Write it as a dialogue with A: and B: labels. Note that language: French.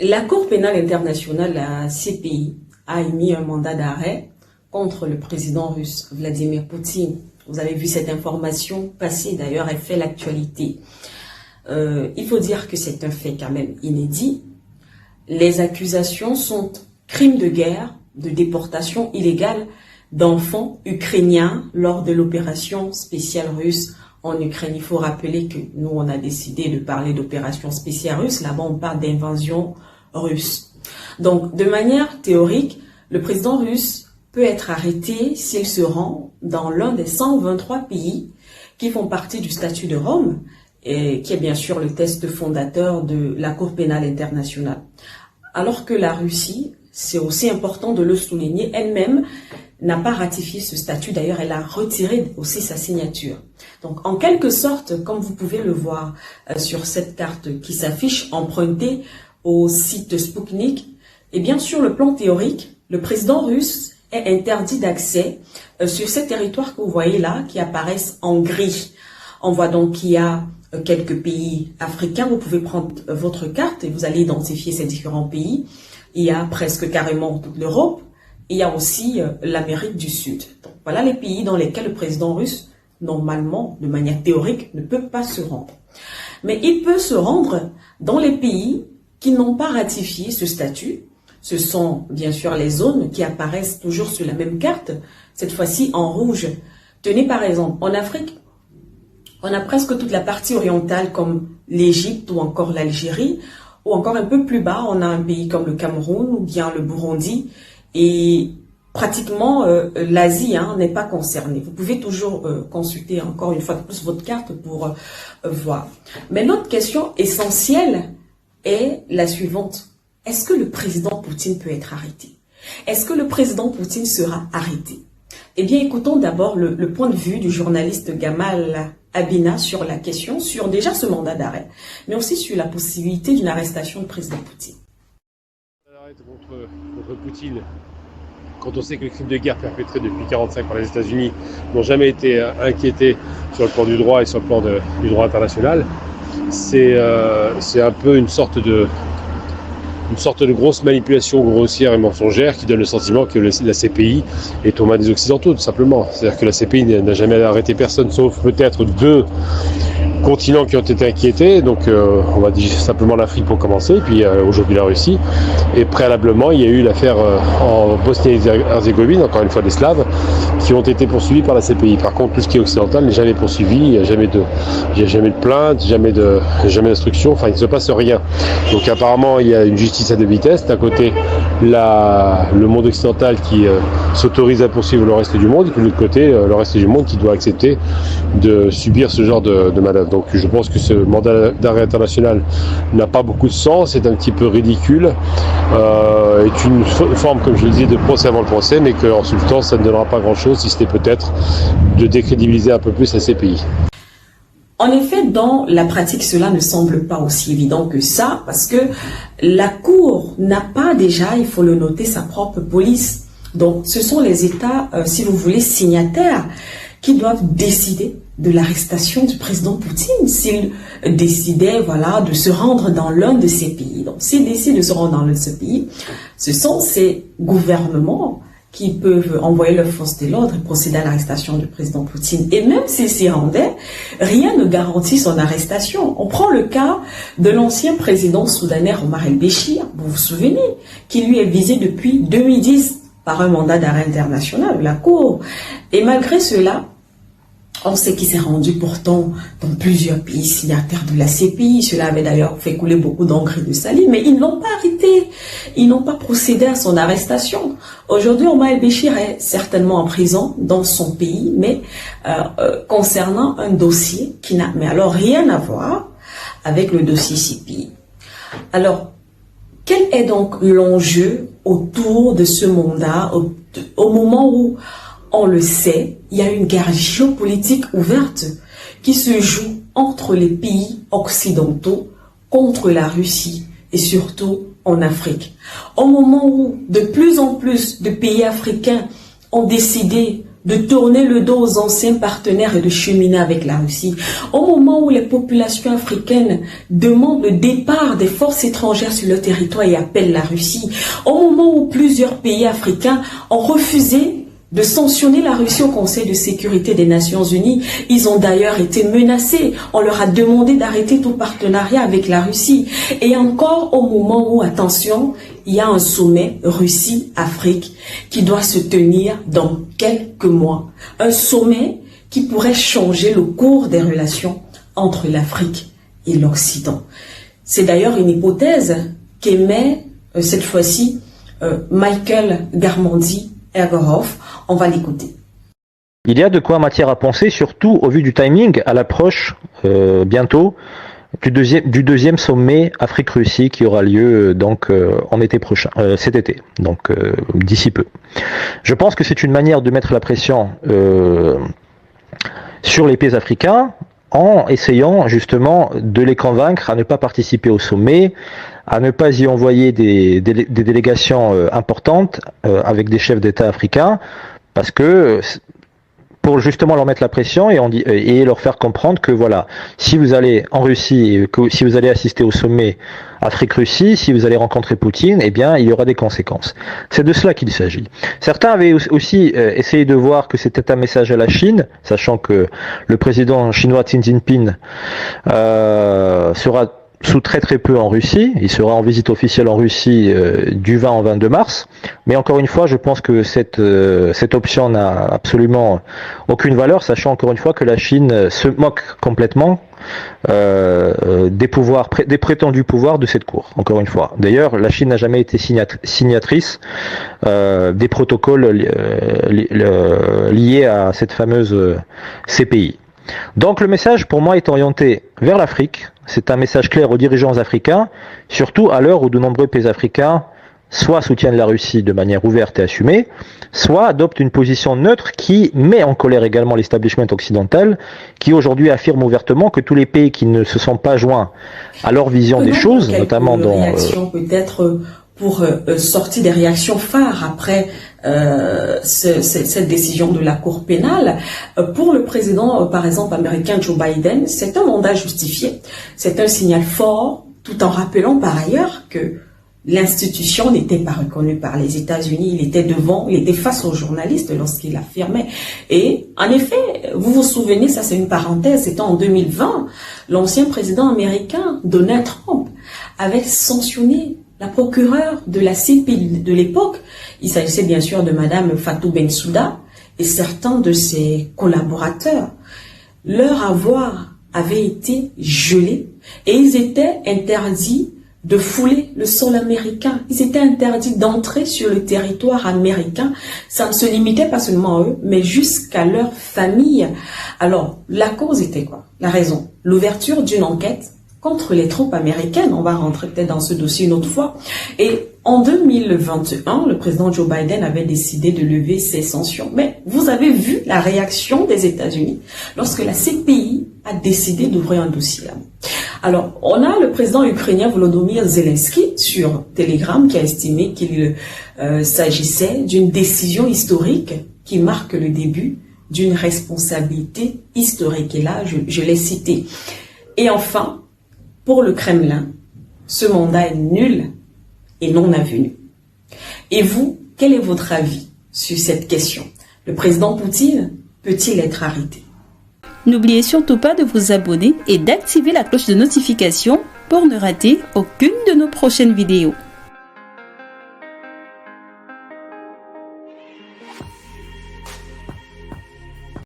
A: La Cour pénale internationale, la CPI, a émis un mandat d'arrêt contre le président russe Vladimir Poutine. Vous avez vu cette information passer, d'ailleurs, elle fait l'actualité. Il faut dire que c'est un fait quand même inédit. Les accusations sont crimes de guerre, de déportation illégale d'enfants ukrainiens lors de l'opération spéciale russe en Ukraine. Il faut rappeler que nous, on a décidé de parler d'opération spéciale russe. Là-bas, on parle d'invasion russe. Donc, de manière théorique, le président russe peut être arrêté s'il se rend dans l'un des 123 pays qui font partie du statut de Rome, et qui est bien sûr le texte fondateur de la Cour pénale internationale. Alors que la Russie, c'est aussi important de le souligner, elle-même n'a pas ratifié ce statut. D'ailleurs, elle a retiré aussi sa signature. Donc, en quelque sorte, comme vous pouvez le voir sur cette carte qui s'affiche empruntée au site Sputnik, et bien sur le plan théorique, le président russe est interdit d'accès sur ces territoires que vous voyez là, qui apparaissent en gris. On voit donc qu'il y a quelques pays africains. Vous pouvez prendre votre carte et vous allez identifier ces différents pays. Il y a presque carrément toute l'Europe. Il y a aussi l'Amérique du Sud. Donc, voilà les pays dans lesquels le président russe, normalement, de manière théorique, ne peut pas se rendre. Mais il peut se rendre dans les pays qui n'ont pas ratifié ce statut. Ce sont bien sûr les zones qui apparaissent toujours sur la même carte, cette fois-ci en rouge. Tenez par exemple, en Afrique, on a presque toute la partie orientale comme l'Égypte ou encore l'Algérie, ou encore un peu plus bas, on a un pays comme le Cameroun ou bien le Burundi, et pratiquement l'Asie n'est pas concernée. Vous pouvez toujours consulter encore une fois de plus votre carte pour voir. Mais l'autre question essentielle est la suivante. Est-ce que le président Poutine peut être arrêté? Est-ce que le président Poutine sera arrêté? Eh bien, écoutons d'abord le point de vue du journaliste Gamal Abina sur la question, sur déjà ce mandat d'arrêt, mais aussi sur la possibilité d'une arrestation du président Poutine.
B: L'arrêt contre Poutine, quand on sait que les crimes de guerre perpétrés depuis 1945 par les États-Unis n'ont jamais été inquiétés sur le plan du droit et sur le plan du droit international, c'est un peu une sorte de grosse manipulation grossière et mensongère qui donne le sentiment que la CPI est aux mains des Occidentaux, tout simplement. C'est-à-dire que la CPI n'a jamais arrêté personne, sauf peut-être 2 continents qui ont été inquiétés. Donc on va dire simplement l'Afrique pour commencer, puis aujourd'hui la Russie. Et préalablement, il y a eu l'affaire en Bosnie-Herzégovine, encore une fois des Slaves, qui ont été poursuivis par la CPI. Par contre, tout ce qui est occidental n'est jamais poursuivi, il n'y a jamais de plainte, jamais d'instruction, enfin il ne se passe rien. Donc apparemment, il y a une justice à 2 vitesses. D'un côté, le monde occidental qui s'autorise à poursuivre le reste du monde, et puis de l'autre côté, le reste du monde qui doit accepter de subir ce genre de manœuvre. Donc je pense que ce mandat d'arrêt international n'a pas beaucoup de sens, c'est un petit peu ridicule, est une forme, comme je le disais, de procès avant le procès, mais qu'en substance, ça ne donnera pas grand-chose, si c'était peut-être de décrédibiliser un peu plus la CPI.
A: En effet, dans la pratique, cela ne semble pas aussi évident que ça, parce que la Cour n'a pas déjà, il faut le noter, sa propre police. Donc, ce sont les États, si vous voulez, signataires, qui doivent décider de l'arrestation du président Poutine s'il décidait, voilà, de se rendre dans l'un de ces pays. Donc, s'il décide de se rendre dans l'un de ces pays, ce sont ces gouvernements qui peuvent envoyer leurs forces de l'ordre et procéder à l'arrestation du président Poutine. Et même s'il s'y rendait, rien ne garantit son arrestation. On prend le cas de l'ancien président soudanais Omar el-Béchir, vous vous souvenez, qui lui est visé depuis 2010 par un mandat d'arrêt international de la Cour. Et malgré cela, on sait qu'il s'est rendu pourtant dans plusieurs pays signataires de la CPI. Cela avait d'ailleurs fait couler beaucoup d'encre et de salive, mais ils ne l'ont pas arrêté. Ils n'ont pas procédé à son arrestation. Aujourd'hui, Omar el-Béchir est certainement en prison dans son pays, mais concernant un dossier qui n'a alors rien à voir avec le dossier CPI. Alors, quel est donc l'enjeu autour de ce mandat au moment où, on le sait, il y a une guerre géopolitique ouverte qui se joue entre les pays occidentaux contre la Russie et surtout en Afrique. Au moment où de plus en plus de pays africains ont décidé de tourner le dos aux anciens partenaires et de cheminer avec la Russie. Au moment où les populations africaines demandent le départ des forces étrangères sur leur territoire et appellent la Russie, au moment où plusieurs pays africains ont refusé de sanctionner la Russie au Conseil de sécurité des Nations Unies. Ils ont d'ailleurs été menacés. On leur a demandé d'arrêter tout partenariat avec la Russie. Et encore au moment où, attention, il y a un sommet Russie-Afrique qui doit se tenir dans quelques mois. Un sommet qui pourrait changer le cours des relations entre l'Afrique et l'Occident. C'est d'ailleurs une hypothèse qu'émet cette fois-ci Michael Garmendy-Eggerhoff. On va l'écouter.
C: Il y a de quoi matière à penser, surtout au vu du timing à l'approche bientôt du deuxième sommet Afrique-Russie qui aura lieu en été prochain, cet été, d'ici peu. Je pense que c'est une manière de mettre la pression sur les pays africains en essayant justement de les convaincre à ne pas participer au sommet, à ne pas y envoyer des délégations importantes avec des chefs d'État africains, parce que pour justement leur mettre la pression et leur faire comprendre que voilà, si vous allez en Russie, si vous allez assister au sommet Afrique-Russie, si vous allez rencontrer Poutine, eh bien il y aura des conséquences. C'est de cela qu'il s'agit. Certains avaient aussi essayé de voir que c'était un message à la Chine, sachant que le président chinois Xi Jinping sera sous très peu en Russie. Il sera en visite officielle en Russie du 20 au 22 mars. Mais encore une fois, je pense que cette option n'a absolument aucune valeur, sachant encore une fois que la Chine se moque complètement des prétendus pouvoirs de cette cour. Encore une fois. D'ailleurs, la Chine n'a jamais été signatrice des protocoles liés à cette fameuse CPI. Donc le message pour moi est orienté vers l'Afrique. C'est un message clair aux dirigeants africains, surtout à l'heure où de nombreux pays africains soit soutiennent la Russie de manière ouverte et assumée, soit adoptent une position neutre qui met en colère également l'establishment occidental, qui aujourd'hui affirme ouvertement que tous les pays qui ne se sont pas joints à leur vision des choses, notamment dans...
A: peut-être pour sortir des réactions phares après cette décision de la Cour pénale. Pour le président, par exemple, américain Joe Biden, c'est un mandat justifié. C'est un signal fort, tout en rappelant par ailleurs que l'institution n'était pas reconnue par les États-Unis. Il était face aux journalistes lorsqu'il affirmait. Et en effet, vous vous souvenez, ça c'est une parenthèse, c'était en 2020, l'ancien président américain Donald Trump avait sanctionné la procureure de la CPI de l'époque. Il s'agissait bien sûr de Madame Fatou Bensouda et certains de ses collaborateurs. Leur avoir avait été gelé et ils étaient interdits de fouler le sol américain. Ils étaient interdits d'entrer sur le territoire américain. Ça ne se limitait pas seulement à eux, mais jusqu'à leur famille. Alors, la cause était quoi? La raison, l'ouverture d'une enquête contre les troupes américaines. On va rentrer peut-être dans ce dossier une autre fois. Et en 2021, le président Joe Biden avait décidé de lever ces sanctions. Mais vous avez vu la réaction des États-Unis lorsque la CPI a décidé d'ouvrir un dossier là. Alors, on a le président ukrainien Volodymyr Zelensky sur Telegram qui a estimé qu'il s'agissait d'une décision historique qui marque le début d'une responsabilité historique. Et là, je l'ai cité. Et enfin, pour le Kremlin, ce mandat est nul et non avenu. Et vous, quel est votre avis sur cette question? Le président Poutine peut-il être arrêté?
D: N'oubliez surtout pas de vous abonner et d'activer la cloche de notification pour ne rater aucune de nos prochaines vidéos.